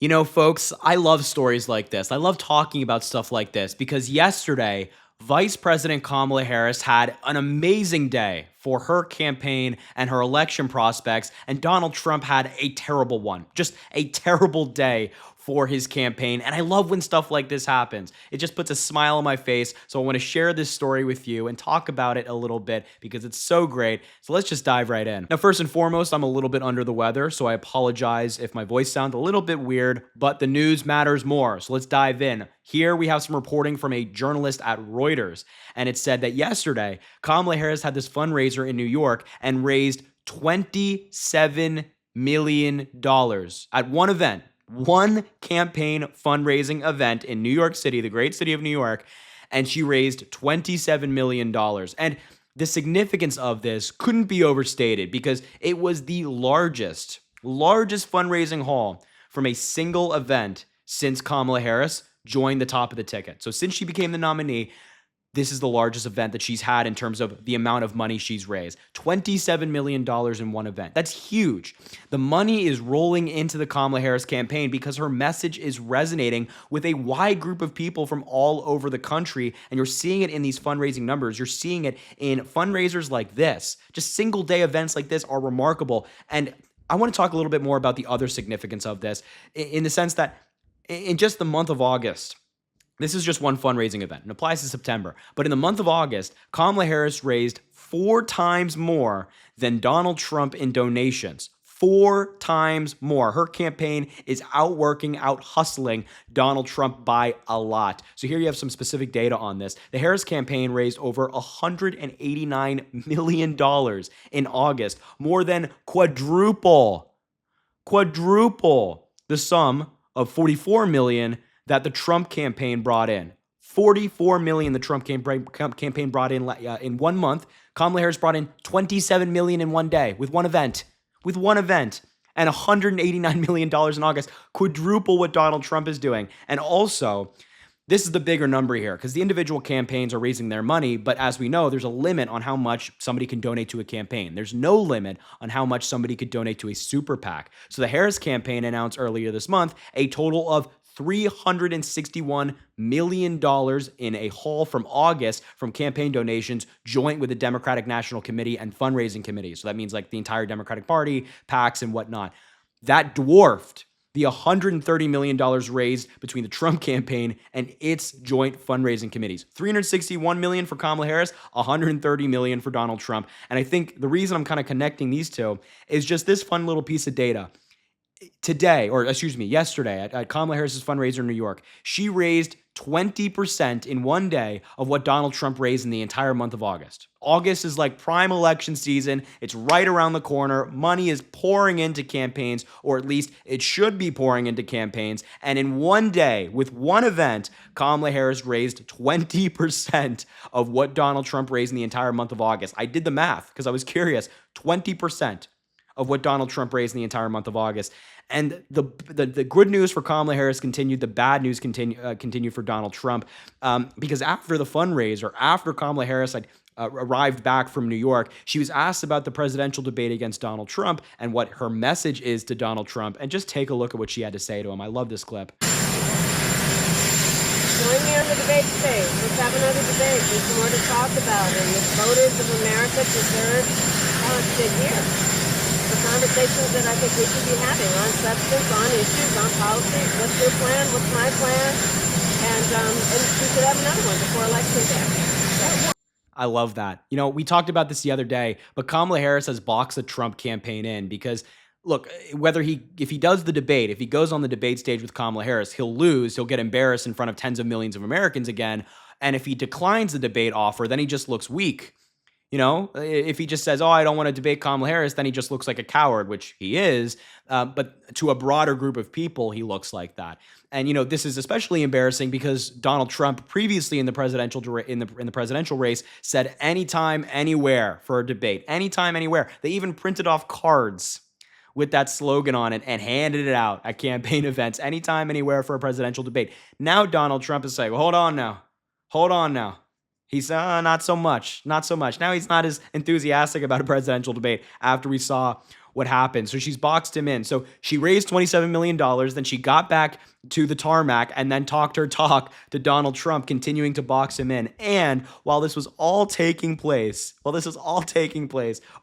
You know, folks, I love stories like this. I love talking about stuff like this because yesterday, Vice President Kamala Harris had an amazing day for her campaign and her election prospects, and Donald Trump had a terrible one. Just a terrible day for his campaign. And I love when stuff like this happens. It just puts a smile on my face. So I want to share this story with you and talk about it a little bit because it's so great. So let's just dive right in. Now, first and foremost, I'm a little bit under the weather, so I apologize if my voice sounds a little bit weird, but the news matters more. So let's dive in. Here we have some reporting from a journalist at Reuters, and it said that yesterday, Kamala Harris had this fundraiser in New York and raised $27 million at one event. One campaign fundraising event in New York City, the great city of New York, and she raised $27 million. And the significance of this couldn't be overstated because it was the largest fundraising haul from a single event since Kamala Harris joined the top of the ticket. So since she became the nominee, this is the largest event that she's had in terms of the amount of money she's raised. $27 million in one event. That's huge. The money is rolling into the Kamala Harris campaign because her message is resonating with a wide group of people from all over the country. And you're seeing it in these fundraising numbers. You're seeing it in fundraisers like this. Just single day events like this are remarkable. And I want to talk a little bit more about the other significance of this in the sense that in just the month of August, this is just one fundraising event. It applies to September. But in the month of August, Kamala Harris raised 4 times more than Donald Trump in donations. 4 times more. Her campaign is outworking, out hustling Donald Trump by a lot. So here you have some specific data on this. The Harris campaign raised over $189 million in August, more than quadruple the sum of $44 million that the Trump campaign brought in. $44 million the Trump campaign brought in 1 month. Kamala Harris brought in $27 million in one day with one event. And $189 million in August, quadruple what Donald Trump is doing. And also, this is the bigger number here because the individual campaigns are raising their money, but as we know, there's a limit on how much somebody can donate to a campaign. There's no limit on how much somebody could donate to a super PAC. So the Harris campaign announced earlier this month a total of $361 million in a haul from August from campaign donations joint with the Democratic National Committee and fundraising committee. So that means like the entire Democratic Party, PACs, and whatnot. That dwarfed the $130 million raised between the Trump campaign and its joint fundraising committees. $361 million for Kamala Harris, $130 million for Donald Trump. And I think the reason I'm kind of connecting these two is just this fun little piece of data. Yesterday at Kamala Harris's fundraiser in New York, she raised 20% in one day of what Donald Trump raised in the entire month of August. August is like prime election season. It's right around the corner. Money is pouring into campaigns, or at least it should be pouring into campaigns. And in one day, with one event, Kamala Harris raised 20% of what Donald Trump raised in the entire month of August. I did the math because I was curious. 20% of what Donald Trump raised in the entire month of August. And the good news for Kamala Harris continued. The bad news continued for Donald Trump because after the fundraiser, after Kamala Harris had arrived back from New York, she was asked about the presidential debate against Donald Trump and what her message is to Donald Trump. And just take a look at what she had to say to him. I love this clip. Join me on the debate stage. Let's have another debate. There's more to talk about, and the voters of America deserve to hear the conversations that I think we should be having on substance, on issues, on policy. What's your plan? What's my plan? And we should have another one before election day. I love that. You know, we talked about this the other day, but Kamala Harris has boxed the Trump campaign in because, look, if he does the debate, if he goes on the debate stage with Kamala Harris, he'll lose, he'll get embarrassed in front of tens of millions of Americans again. And if he declines the debate offer, then he just looks weak. You know, if he just says, oh, I don't want to debate Kamala Harris, then he just looks like a coward, which he is. But to a broader group of people, he looks like that. And, you know, this is especially embarrassing because Donald Trump previously in the presidential race said anytime, anywhere for a debate, anytime, anywhere. They even printed off cards with that slogan on it and handed it out at campaign events, anytime, anywhere for a presidential debate. Now Donald Trump is saying, well, hold on now. He's not so much. Now he's not as enthusiastic about a presidential debate after we saw what happened. So she's boxed him in. So she raised $27 million. Then she got back to the tarmac and then talked her talk to Donald Trump, continuing to box him in. And while this was all taking place,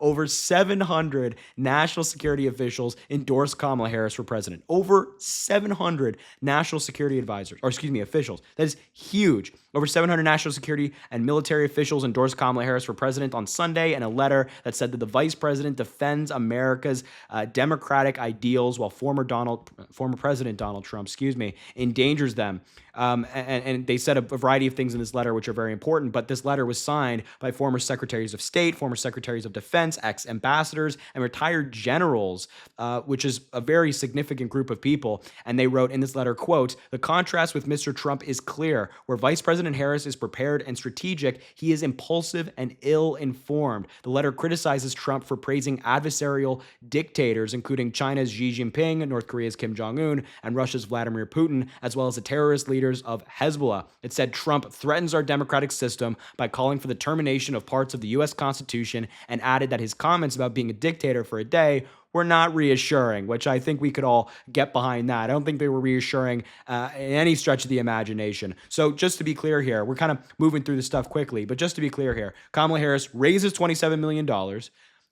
over 700 national security officials endorsed Kamala Harris for president. Over 700 national security officials. That is huge. Over 700 national security and military officials endorsed Kamala Harris for president on Sunday in a letter that said that the vice president defends America's democratic ideals while former President Donald Trump, endangers them. And they said a variety of things in this letter which are very important, but this letter was signed by former secretaries of state, former secretaries of defense, ex-ambassadors, and retired generals, which is a very significant group of people. And they wrote in this letter, quote, "The contrast with Mr. Trump is clear. Where Vice President Harris is prepared and strategic, he is impulsive and ill-informed." The letter criticizes Trump for praising adversarial dictators, including China's Xi Jinping, North Korea's Kim Jong-un, and Russia's Vladimir Putin, as well as the terrorist leaders of Hezbollah. It said Trump threatens our democratic system by calling for the termination of parts of the U.S. Constitution, and added that his comments about being a dictator for a day were not reassuring, which I think we could all get behind that. I don't think they were reassuring in any stretch of the imagination. So just to be clear here, we're kind of moving through this stuff quickly, but just to be clear here, Kamala Harris raises $27 million,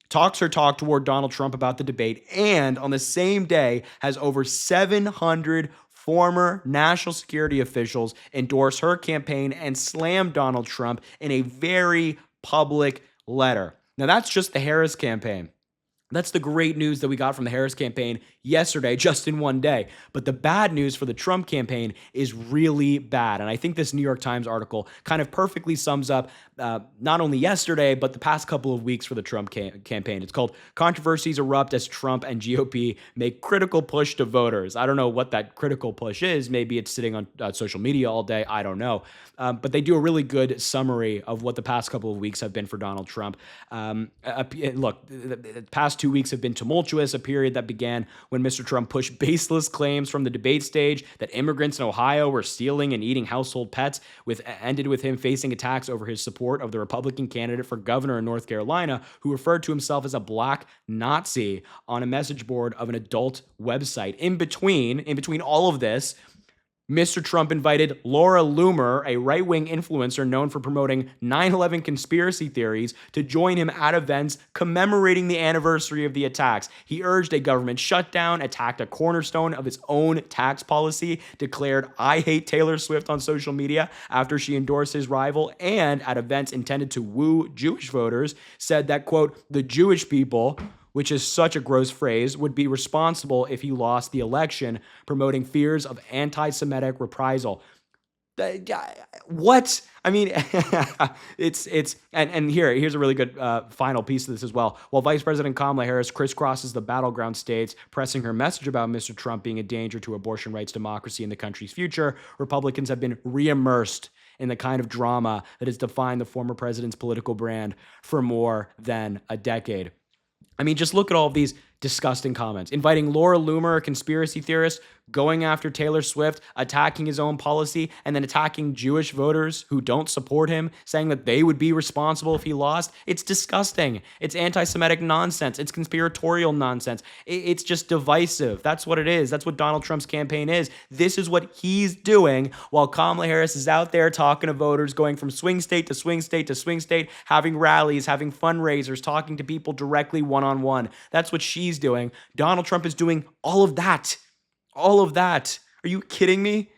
talks her talk toward Donald Trump about the debate, and on the same day has over 700 former national security officials endorse her campaign and slam Donald Trump in a very public letter. Now, that's just the Harris campaign. That's the great news that we got from the Harris campaign yesterday, just in one day. But the bad news for the Trump campaign is really bad. And I think this New York Times article kind of perfectly sums up not only yesterday, but the past couple of weeks for the Trump campaign. It's called "Controversies Erupt as Trump and GOP Make Critical Push to Voters." I don't know what that critical push is. Maybe it's sitting on social media all day. I don't know. But they do a really good summary of what the past couple of weeks have been for Donald Trump. Look, the past 2 weeks have been tumultuous, a period that began when Mr. Trump pushed baseless claims from the debate stage that immigrants in Ohio were stealing and eating household pets, ended with him facing attacks over his support of the Republican candidate for governor in North Carolina, who referred to himself as a black Nazi on a message board of an adult website. In between all of this, Mr. Trump invited Laura Loomer, a right-wing influencer known for promoting 9/11 conspiracy theories, to join him at events commemorating the anniversary of the attacks. He urged a government shutdown, attacked a cornerstone of his own tax policy, declared "I hate Taylor Swift" on social media after she endorsed his rival, and at events intended to woo Jewish voters, said that, quote, "the Jewish people," which is such a gross phrase, would be responsible if he lost the election, promoting fears of anti-Semitic reprisal. What? I mean, here's a really good final piece of this as well. While Vice President Kamala Harris crisscrosses the battleground states, pressing her message about Mr. Trump being a danger to abortion rights, democracy, and the country's future, Republicans have been re-immersed in the kind of drama that has defined the former president's political brand for more than a decade. I mean, just look at all of these disgusting comments. Inviting Laura Loomer, a conspiracy theorist, going after Taylor Swift, attacking his own policy, and then attacking Jewish voters who don't support him, saying that they would be responsible if he lost. It's disgusting. It's anti-Semitic nonsense. It's conspiratorial nonsense. It's just divisive. That's what it is. That's what Donald Trump's campaign is. This is what he's doing while Kamala Harris is out there talking to voters, going from swing state to swing state to swing state, having rallies, having fundraisers, talking to people directly one-on-one. That's what she's doing. Donald Trump is doing all of that. All of that. Are you kidding me?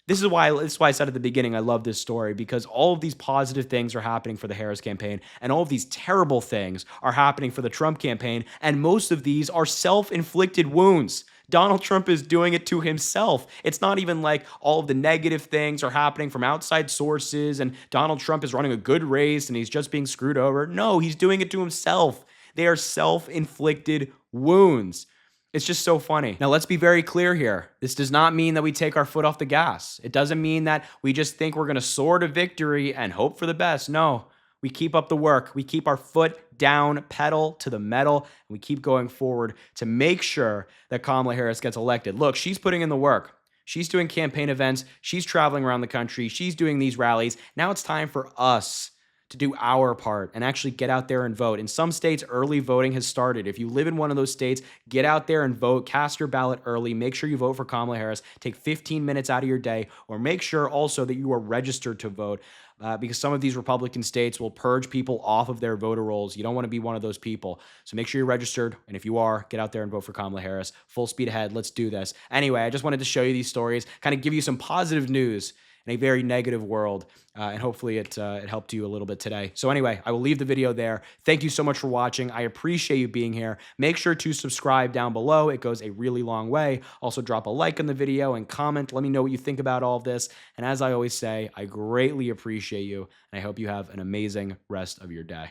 This is why I said at the beginning I love this story, because all of these positive things are happening for the Harris campaign, and all of these terrible things are happening for the Trump campaign, and most of these are self-inflicted wounds. Donald Trump is doing it to himself. It's not even like all of the negative things are happening from outside sources and Donald Trump is running a good race and he's just being screwed over. No, he's doing it to himself. They are self-inflicted wounds. It's just so funny. Now, let's be very clear here. This does not mean that we take our foot off the gas. It doesn't mean that we just think we're going to soar to victory and hope for the best. No, we keep up the work. We keep our foot down, pedal to the metal, and we keep going forward to make sure that Kamala Harris gets elected. Look, she's putting in the work. She's doing campaign events. She's traveling around the country. She's doing these rallies. Now it's time for us to do our part and actually get out there and vote. In some states, early voting has started. If you live in one of those states, get out there and vote. Cast your ballot early. Make sure you vote for Kamala Harris. Take 15 minutes out of your day, or make sure also that you are registered to vote. Because some of these Republican states will purge people off of their voter rolls. You don't want to be one of those people. So make sure you're registered. And if you are, get out there and vote for Kamala Harris. Full speed ahead. Let's do this. Anyway, I just wanted to show you these stories, kind of give you some positive news in a very negative world. And hopefully it helped you a little bit today. So anyway, I will leave the video there. Thank you so much for watching. I appreciate you being here. Make sure to subscribe down below. It goes a really long way. Also drop a like on the video and comment. Let me know what you think about all of this. And as I always say, I greatly appreciate you. And I hope you have an amazing rest of your day.